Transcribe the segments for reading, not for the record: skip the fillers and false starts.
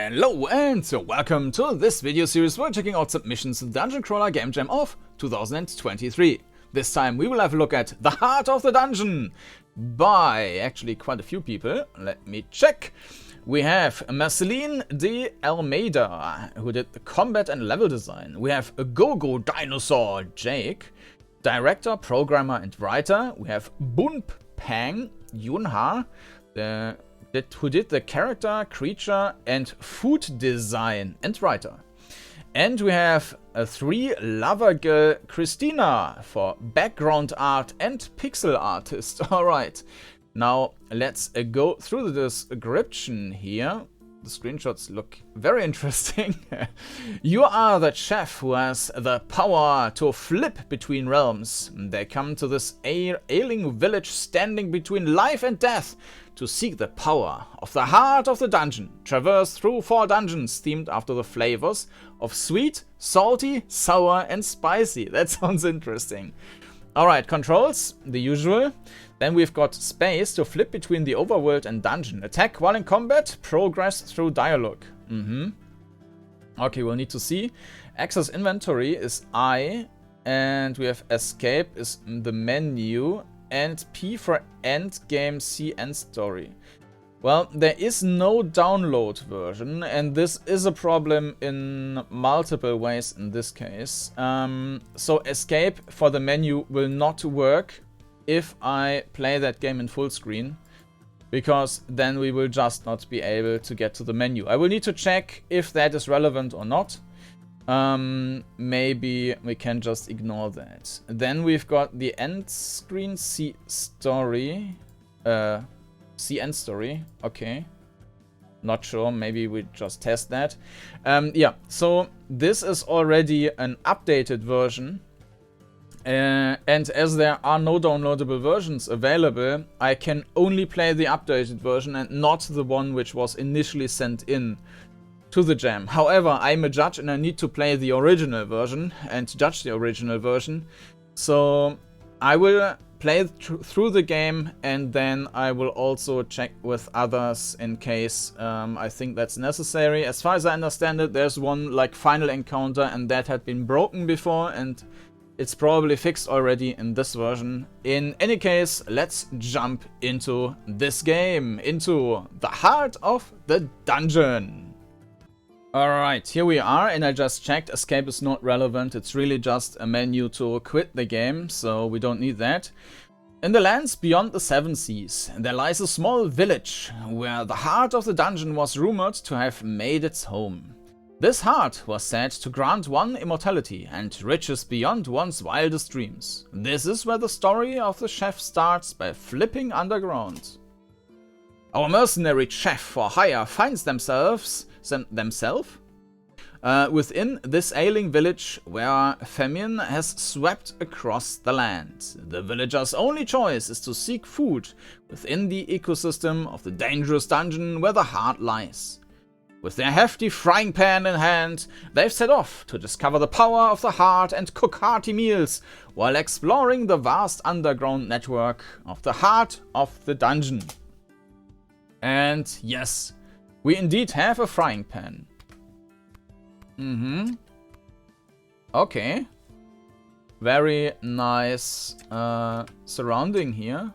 Hello and welcome to this video series where we're checking out submissions to the Dungeoncrawler Gamejam of 2023. This time we will have a look at The Heart of the Dungeon by actually quite a few people. Let me check. We have Marceline de Almeida, who did the combat and level design. We have Gogodinosaur Jake, director, programmer and writer. We have BUNPPANG Yunha, who did the character, creature and food design and writer. And we have a 3 lover girl Christina for background art and pixel artist. Alright, now let's go through the description here. The screenshots look very interesting. You are the chef who has the power to flip between realms. They come to this ailing village standing between life and death to seek the power of the heart of the dungeon. Traverse through 4 dungeons themed after the flavors of sweet, salty, sour and spicy. That sounds interesting. Alright, controls, the usual. Then we've got space to flip between the overworld and dungeon. Attack while in combat, progress through dialogue. Okay, we'll need to see. Access inventory is I, and we have escape is the menu, and P for end game, C end story. Well, there is no download version, and this is a problem in multiple ways in this case. So escape for the menu will not work if I play that game in full screen, because then we will just not be able to get to the menu. I will need to check if that is relevant or not. Maybe we can just ignore that. Then we've got the end screen, C story. C end story, okay. Not sure, maybe we just test that. Yeah, so this is already an updated version. And as there are no downloadable versions available, I can only play the updated version and not the one which was initially sent in to the jam. However, I'm a judge and I need to play the original version and judge the original version. So I will play through the game and then I will also check with others in case I think that's necessary. As far as I understand it, there's one like final encounter and that had been broken before, and it's probably fixed already in this version. In any case, let's jump into this game, into the heart of the dungeon. Alright, here we are, and I just checked. Escape is not relevant. It's really just a menu to quit the game, so we don't need that. In the lands beyond the 7 seas, there lies a small village where the heart of the dungeon was rumored to have made its home. This heart was said to grant one immortality and riches beyond one's wildest dreams. This is where the story of the chef starts, by flipping underground. Our mercenary chef for hire finds themselves within this ailing village where famine has swept across the land. The villagers' only choice is to seek food within the ecosystem of the dangerous dungeon where the heart lies. With their hefty frying pan in hand, they've set off to discover the power of the heart and cook hearty meals while exploring the vast underground network of the heart of the dungeon. And yes, we indeed have a frying pan. Okay. Very nice surrounding here.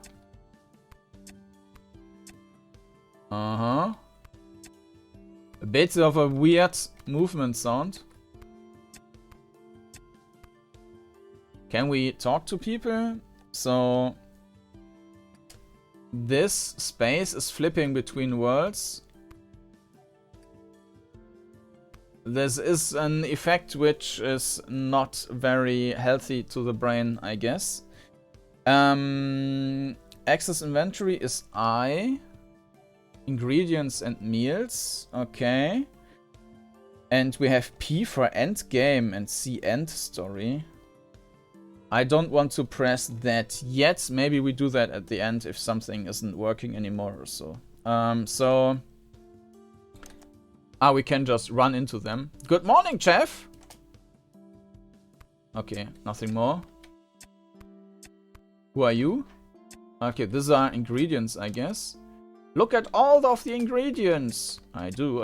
A bit of a weird movement sound. Can we talk to people? So this space is flipping between worlds. This is an effect which is not very healthy to the brain, I guess. Access inventory is I. Ingredients and meals, okay. And we have P for end game and C end story. I don't want to press that yet. Maybe we do that at the end if something isn't working anymore or so. We can just run into them. Good morning, chef! Okay, nothing more. Who are you? Okay, these are ingredients, I guess. Look at all of the ingredients. I do.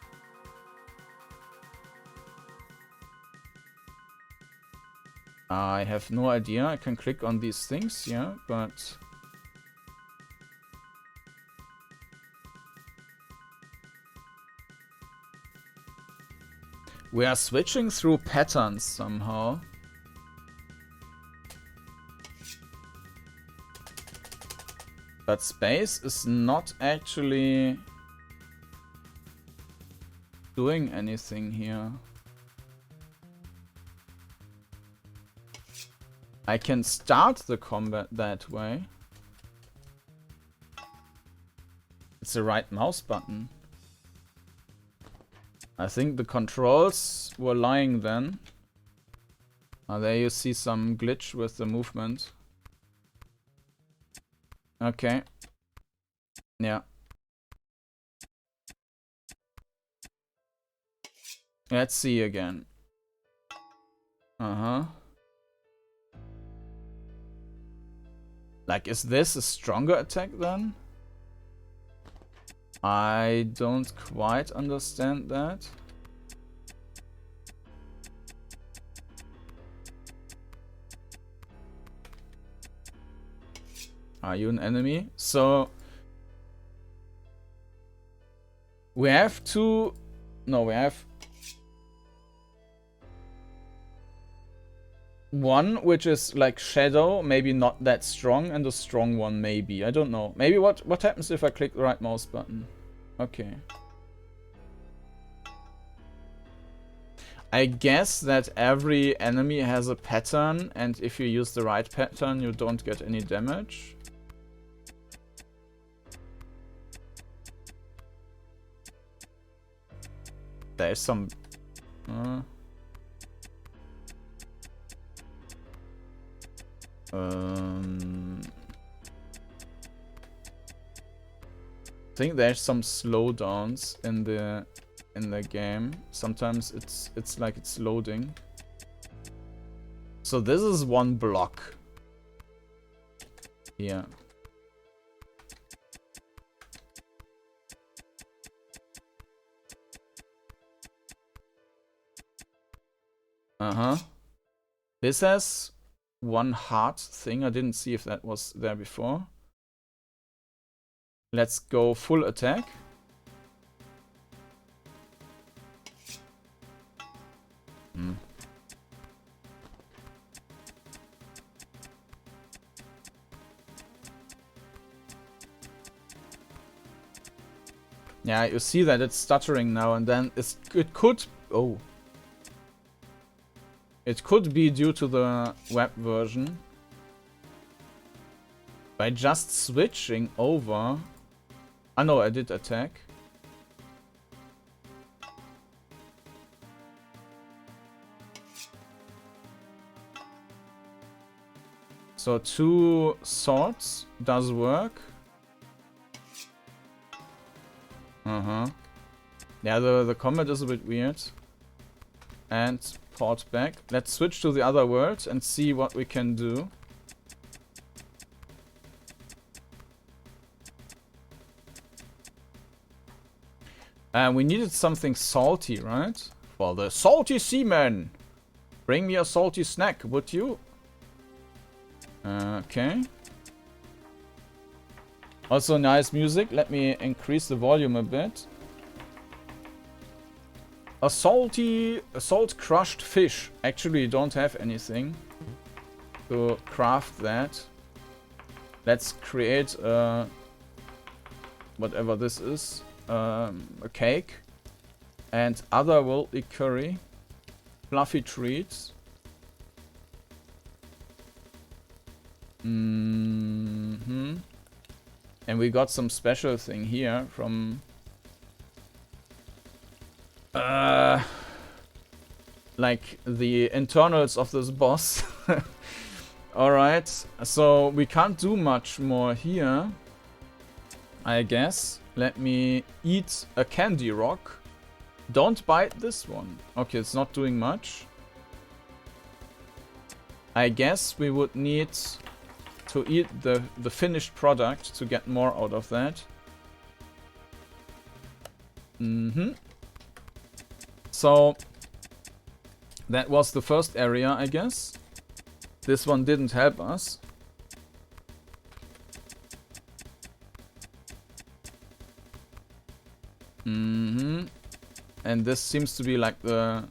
I have no idea. I can click on these things, yeah, but... we are switching through patterns somehow. But space is not actually doing anything here. I can start the combat that way. It's the right mouse button. I think the controls were lying then. There you see some glitch with the movement. Okay. Yeah. Let's see again. Like, is this a stronger attack then? I don't quite understand that. Are you an enemy? So we have to... no, we have one which is like shadow, maybe not that strong, and a strong one maybe. I don't know. Maybe what happens if I click the right mouse button? Okay. I guess that every enemy has a pattern, and if you use the right pattern, you don't get any damage. There's some... I think there's some slowdowns in the game. Sometimes it's like it's loading. So this is one block. Yeah. This has one heart thing. I didn't see if that was there before. Let's go full attack. Yeah, you see that it's stuttering now and then. It could... oh. It could be due to the web version. By just switching over... ah no, I did attack. So 2 swords does work. Yeah, the combat is a bit weird. And port back. Let's switch to the other world and see what we can do. We needed something salty, right? For the salty seaman. Bring me a salty snack, would you? Okay. Also nice music. Let me increase the volume a bit. A salt crushed fish. Actually, don't have anything to craft that. Let's create whatever this is. A cake. And otherworldly curry. Fluffy treats. And we got some special thing here from... like the internals of this boss. Alright, so we can't do much more here, I guess. Let me eat a candy rock. Don't bite this one. Okay, it's not doing much. I guess we would need to eat the finished product to get more out of that. So that was the first area, I guess. This one didn't help us. And this seems to be like the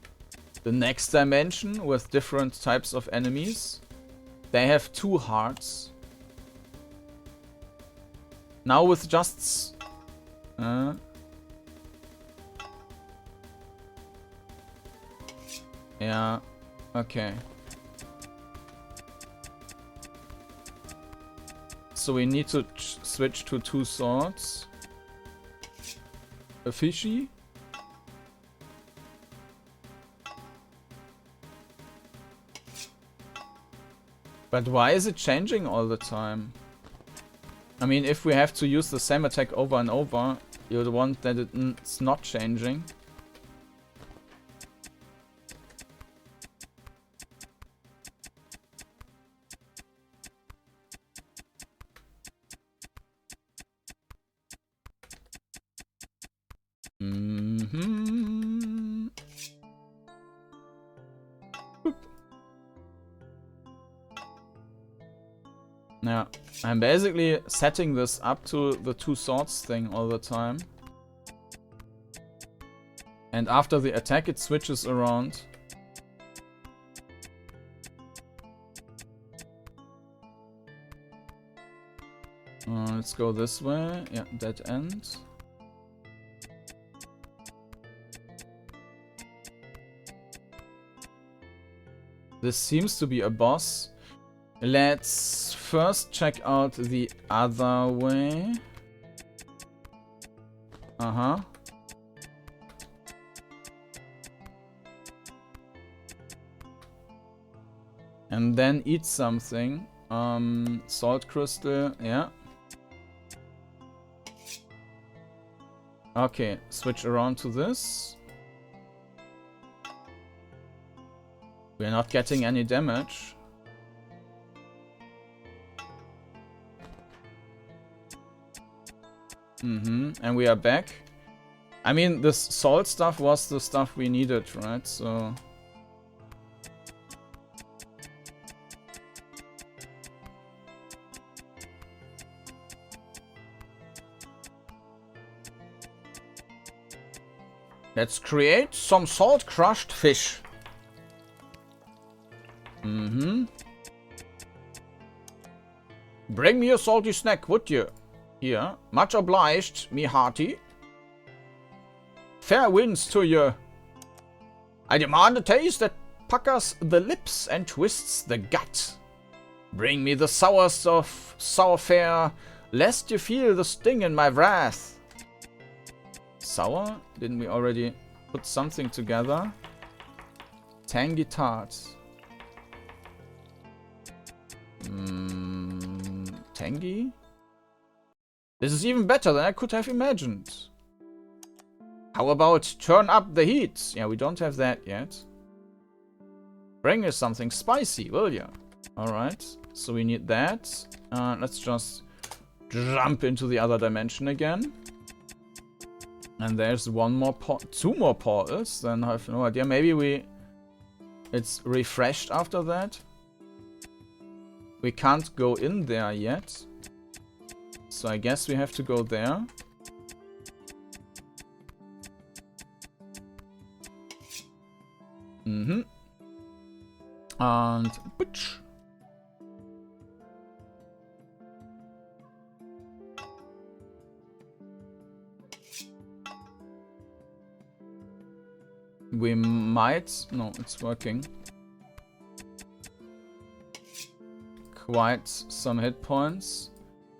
next dimension with different types of enemies. They have 2 hearts. Now with just... yeah, okay. So we need to switch to 2 swords. A fishy. But why is it changing all the time? I mean, if we have to use the same attack over and over, you'd want that it's not changing. Yeah, I'm basically setting this up to the 2 swords thing all the time. And after the attack it switches around. Let's go this way. Yeah, dead end. This seems to be a boss. Let's first check out the other way. And then eat something. Salt crystal, yeah. Okay, switch around to this. We're not getting any damage. And we are back. I mean, this salt stuff was the stuff we needed, right? So... let's create some salt crushed fish. Bring me a salty snack, would you? Here. Much obliged, me hearty. Fair winds to you. I demand a taste that puckers the lips and twists the gut. Bring me the sourest of sour fare, lest you feel the sting in my wrath. Sour? Didn't we already put something together? Tangy tart. Tangy? This is even better than I could have imagined. How about turn up the heat? Yeah, we don't have that yet. Bring us something spicy, will ya? Alright, so we need that. Let's just jump into the other dimension again. And there's one more two more portals, then I have no idea. Maybe it's refreshed after that. We can't go in there yet. So I guess we have to go there. And butch. We might... no, it's working. Quite some hit points.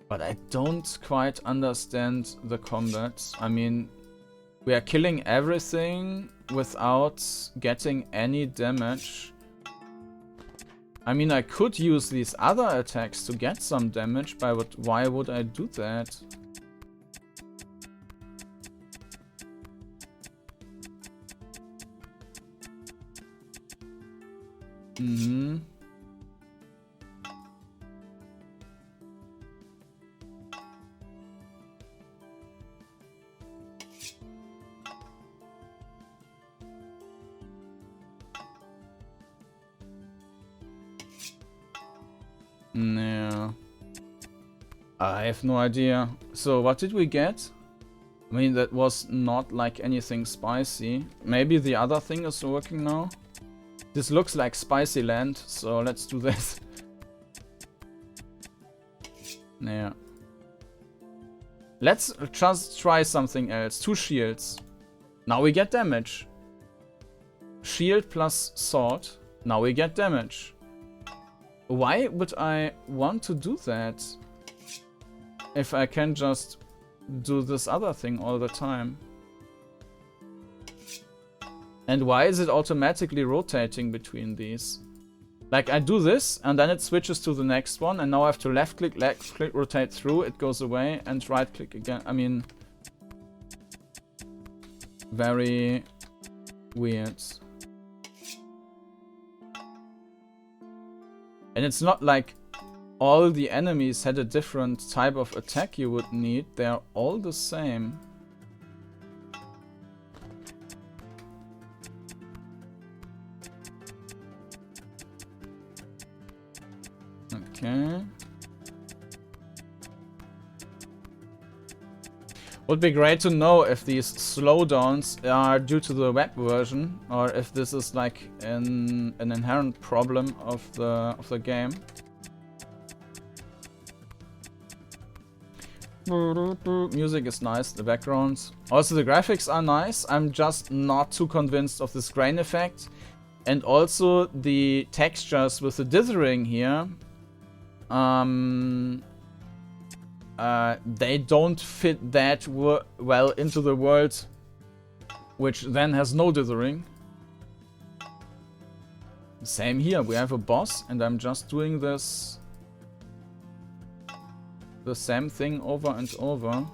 But I don't quite understand the combat. I mean, we are killing everything without getting any damage. I mean, I could use these other attacks to get some damage, but why would I do that? No. I have no idea. So what did we get? I mean, that was not like anything spicy. Maybe the other thing is working now. This looks like Spicy Land, so let's do this. Yeah. Let's just try something else. 2 shields. Now we get damage. Shield plus sword. Now we get damage. Why would I want to do that? If I can just do this other thing all the time. And why is it automatically rotating between these? Like, I do this, and then it switches to the next one, and now I have to left click, rotate through, it goes away, and right click again. I mean, very weird. And it's not like all the enemies had a different type of attack you would need, they're all the same. Okay. Would be great to know if these slowdowns are due to the web version or if this is like an inherent problem of the game. Music is nice, the backgrounds. Also the graphics are nice. I'm just not too convinced of this grain effect. And also the textures with the dithering here. They don't fit that well into the world, which then has no dithering. Same here, we have a boss and I'm just doing this the same thing over and over.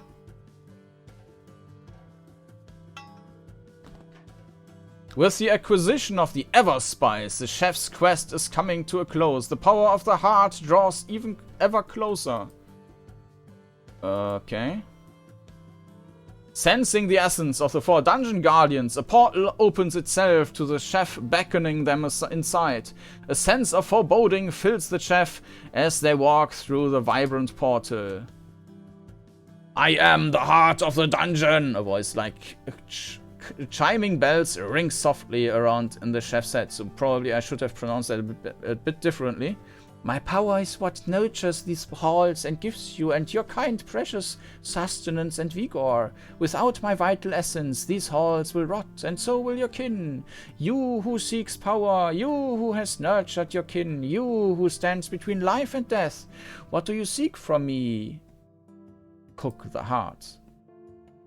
With the acquisition of the Ever-Spice, the chef's quest is coming to a close. The power of the heart draws even ever closer. Okay. Sensing the essence of the 4 dungeon guardians, a portal opens itself to the chef, beckoning them inside. A sense of foreboding fills the chef as they walk through the vibrant portal. I am the heart of the dungeon! A voice like chiming bells ring softly around in the chef's head, so probably I should have pronounced that a bit differently. My power is what nurtures these halls and gives you and your kind precious sustenance and vigor. Without my vital essence, these halls will rot, and so will your kin. You who seeks power, you who has nurtured your kin, you who stands between life and death. What do you seek from me? Cook the heart.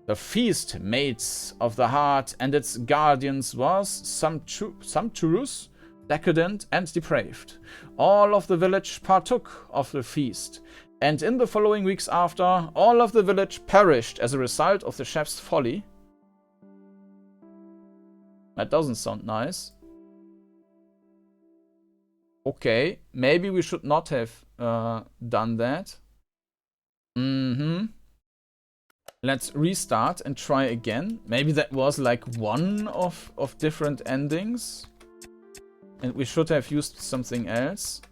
The feast mates of the heart and its guardians was sumptuous, decadent, and depraved. All of the village partook of the feast, and in the following weeks after, all of the village perished as a result of the chef's folly. That doesn't sound nice. Okay, maybe we should not have done that. Let's restart and try again. Maybe that was like one of different endings. And we should have used something else.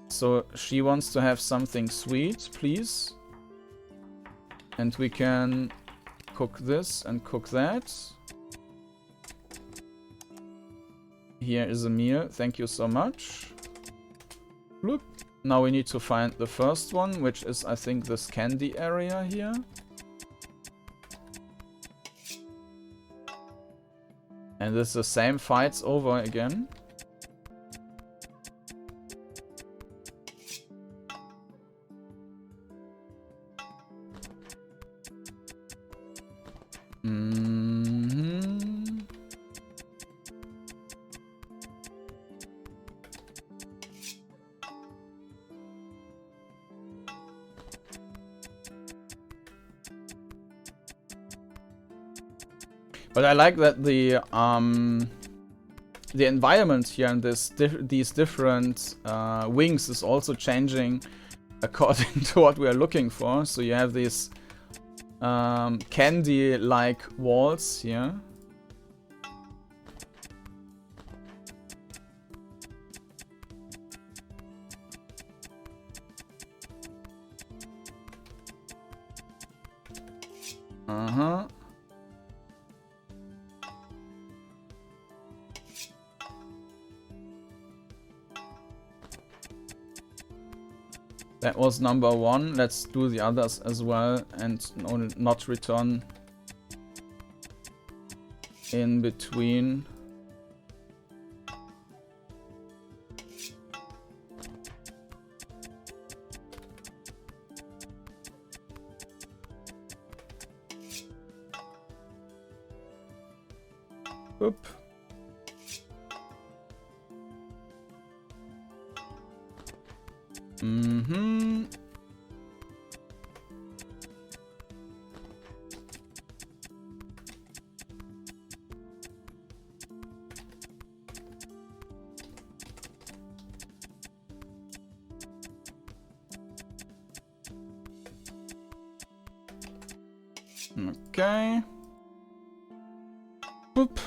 So she wants to have something sweet, please. And we can cook this and cook that. Here is a meal. Thank you so much. Look. Now we need to find the first one, which is, I think, this candy area here. And it's the same fights over again. But I like that the environment here and these different wings is also changing according to what we are looking for. So you have these candy-like walls here. Uh-huh. That was number 1. Let's do the others as well and not return in between. Oop. Mm-hmm. Okay. Oop.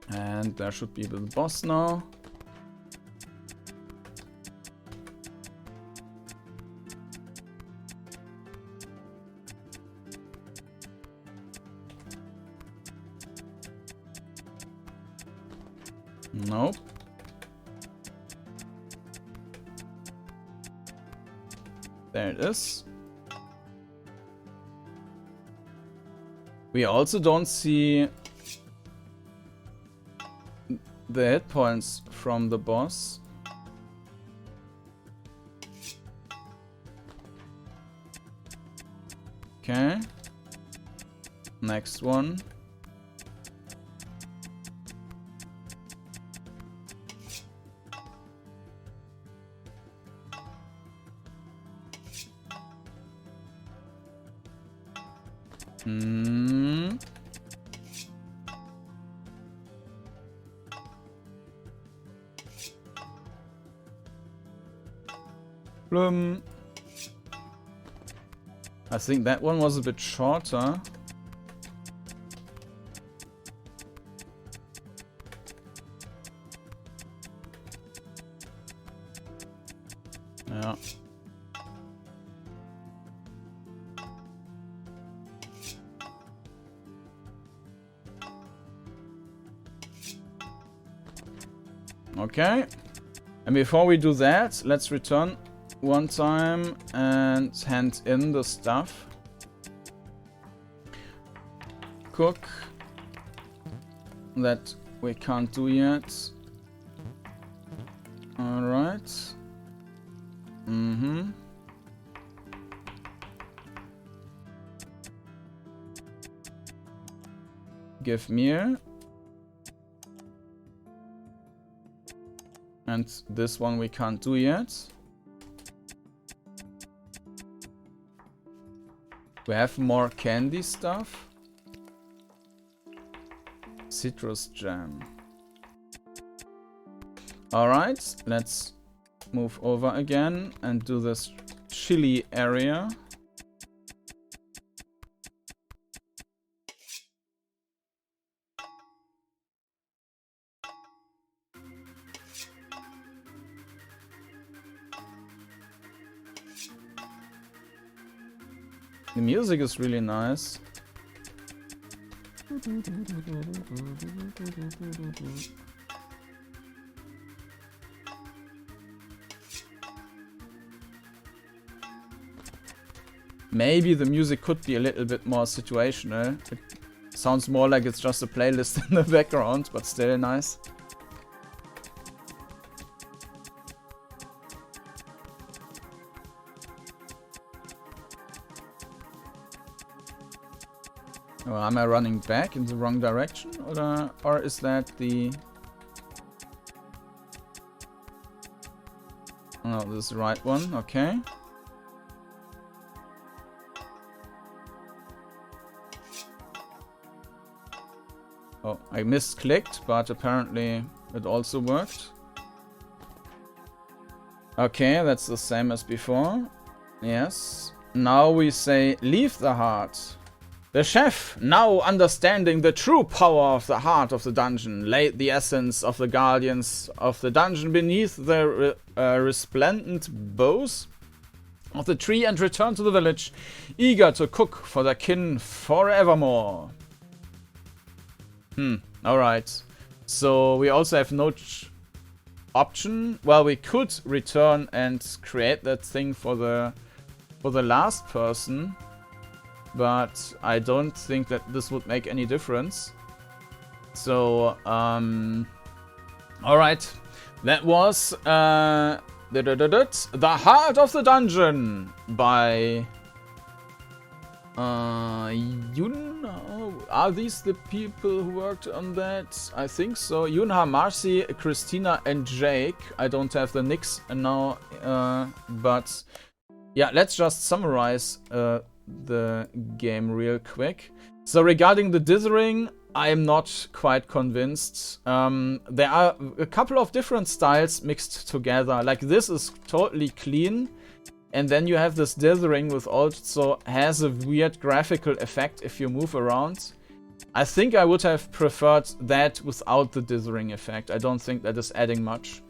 And there should be the boss now. Nope. There it is. We also don't see the hit points from the boss. Okay. Next one. Hmm. I think that one was a bit shorter. Yeah. Okay. And before we do that, let's return one time and hand in the stuff. Cook. That we can't do yet. Alright. Mm-hmm. Give meal. And this one we can't do yet. We have more candy stuff. Citrus jam. Alright, let's move over again and do this chili area. The music is really nice. Maybe the music could be a little bit more situational. It sounds more like it's just a playlist in the background, but still nice. Oh, am I running back in the wrong direction? Or is that the... Oh, this is the right one, okay. Oh, I misclicked, but apparently it also worked. Okay, that's the same as before. Yes. Now we say, leave the heart. The chef, now understanding the true power of the heart of the dungeon, laid the essence of the guardians of the dungeon beneath the resplendent boughs of the tree and return to the village, eager to cook for their kin forevermore. Alright. So we also have no option. Well, we could return and create that thing for the last person, but I don't think that this would make any difference. So, alright. That was The Heart of the Dungeon by Yunha. Are these the people who worked on that? I think so. Yunha, Marcy, Christina, and Jake. I don't have the nicks now, but yeah, let's just summarize the game real quick. So regarding the dithering, I am not quite convinced. There are a couple of different styles mixed together. Like this is totally clean. And then you have this dithering, which also has a weird graphical effect if you move around. I think I would have preferred that without the dithering effect. I don't think that is adding much.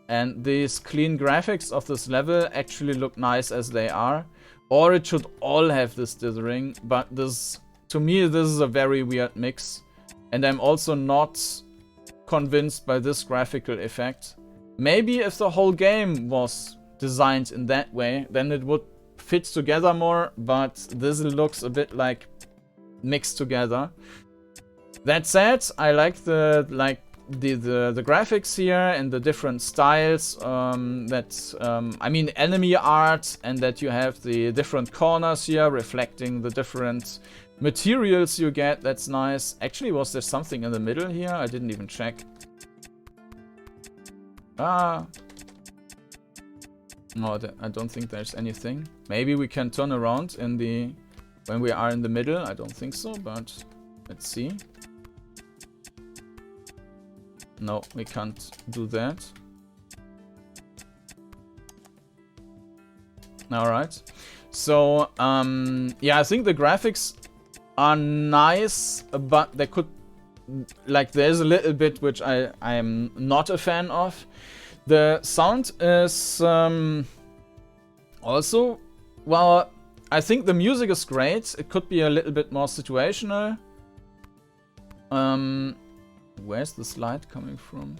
And these clean graphics of this level actually look nice as they are. Or it should all have this dithering, but this, to me, this is a very weird mix. And I'm also not convinced by this graphical effect. Maybe if the whole game was designed in that way, then it would fit together more, but this looks a bit like mixed together. That said, I like the graphics here and the different styles. I mean, enemy art, and that you have the different corners here reflecting the different materials you get. That's nice. Actually, was there something in the middle here? I didn't even check. No, I don't think there's anything. Maybe we can turn around in when we are in the middle. I don't think so, but let's see. No, we can't do that. Alright. So, yeah, I think the graphics are nice, but they could... Like, there's a little bit which I am not a fan of. The sound is also... Well, I think the music is great. It could be a little bit more situational. Where's the slide coming from?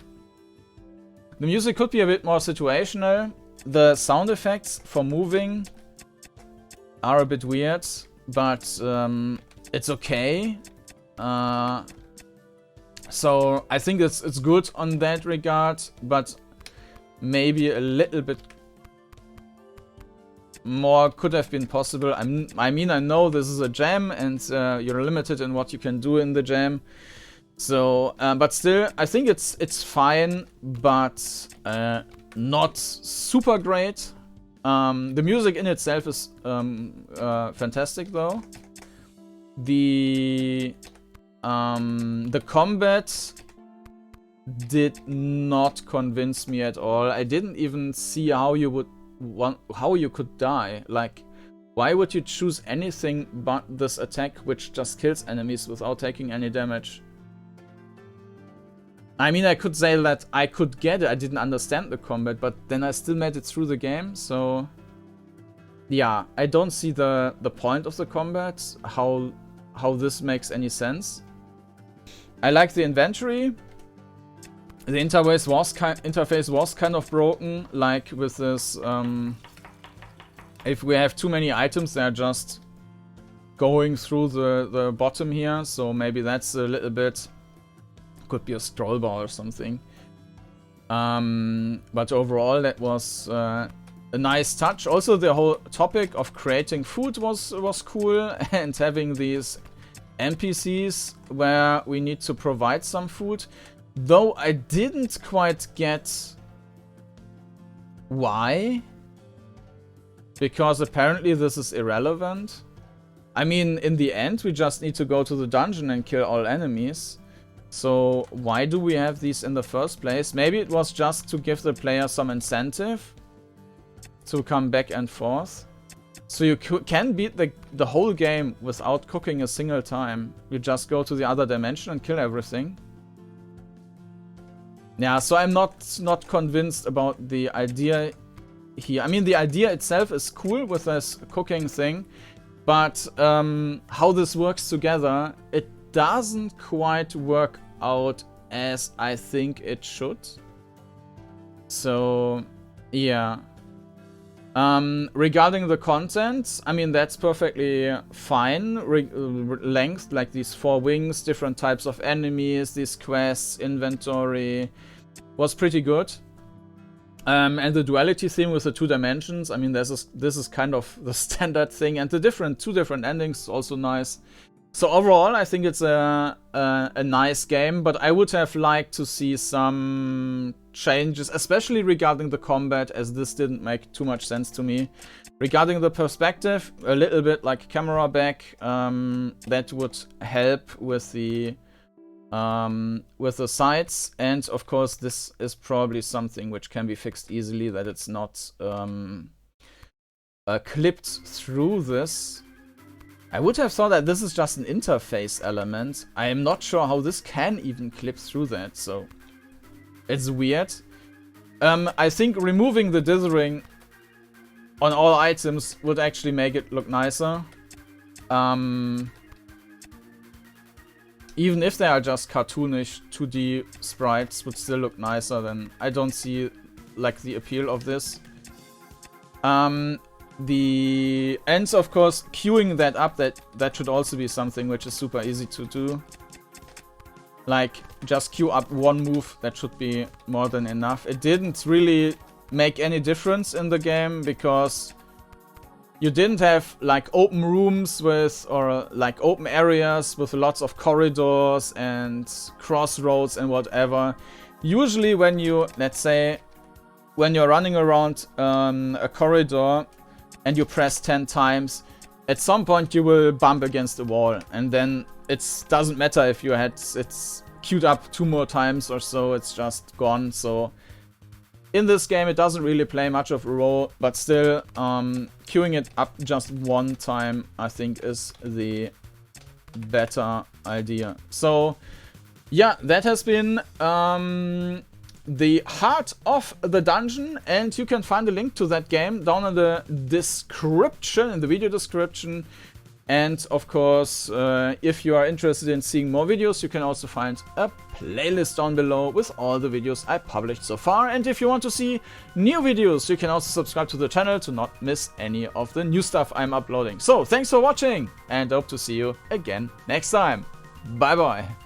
The music could be a bit more situational. The sound effects for moving are a bit weird, but it's okay. So I think it's good on that regard, but maybe a little bit more could have been possible. I mean, I know this is a jam and you're limited in what you can do in the jam. So, but still, I think it's fine, but not super great. The music in itself is fantastic, though. The combat did not convince me at all. I didn't even see how you could die. Like, why would you choose anything but this attack, which just kills enemies without taking any damage? I mean, I could say that I could get it. I didn't understand the combat, but then I still made it through the game. So, yeah, I don't see the point of the combat. How this makes any sense. I like the inventory. The interface was kind of broken, like with this. If we have too many items, they're just going through the bottom here. So maybe that's a little bit. Could be a scroll bar or something. But overall, that was a nice touch. Also, the whole topic of creating food was cool, and having these NPCs where we need to provide some food. Though I didn't quite get why. Because apparently this is irrelevant. I mean, in the end, we just need to go to the dungeon and kill all enemies. So why do we have these in the first place? Maybe it was just to give the player some incentive to come back and forth. So you can beat the whole game without cooking a single time. You just go to the other dimension and kill everything. Yeah, so I'm not convinced about the idea here. I mean, the idea itself is cool with this cooking thing, but how this works together, it doesn't quite work out as I think it should. So, yeah. Regarding the content, I mean, that's perfectly fine. Length, like these 4 wings, different types of enemies, these quests, inventory, was pretty good. And the duality theme with the 2 dimensions, I mean, this is kind of the standard thing, and the 2 different endings is also nice. So overall, I think it's a nice game, but I would have liked to see some changes, especially regarding the combat, as this didn't make too much sense to me. Regarding the perspective, a little bit like camera back, that would help with the sides, and of course this is probably something which can be fixed easily, that it's not clipped through this. I would have thought that this is just an interface element. I am not sure how this can even clip through that, so it's weird. I think removing the dithering on all items would actually make it look nicer. Even if they are just cartoonish 2D sprites, would still look nicer. Then I don't see like the appeal of this. The ends, of course, queuing that up, that should also be something which is super easy to do. Like, just queue up 1 move, that should be more than enough. It didn't really make any difference in the game, because you didn't have like open rooms with, or like open areas with lots of corridors and crossroads and whatever. Usually when you, let's say, when you're running around a corridor and you press 10 times, at some point you will bump against the wall, and then it doesn't matter if you had it's queued up 2 more times or so, it's just gone. So in this game it doesn't really play much of a role, but still queuing it up just 1 time I think is the better idea. So yeah, that has been the Heart of the Dungeon, and you can find a link to that game down in the description, in the video description. And of course, if you are interested in seeing more videos, you can also find a playlist down below with all the videos I published so far. And if you want to see new videos, you can also subscribe to the channel to not miss any of the new stuff I'm uploading. So thanks for watching, and hope to see you again next time. Bye bye.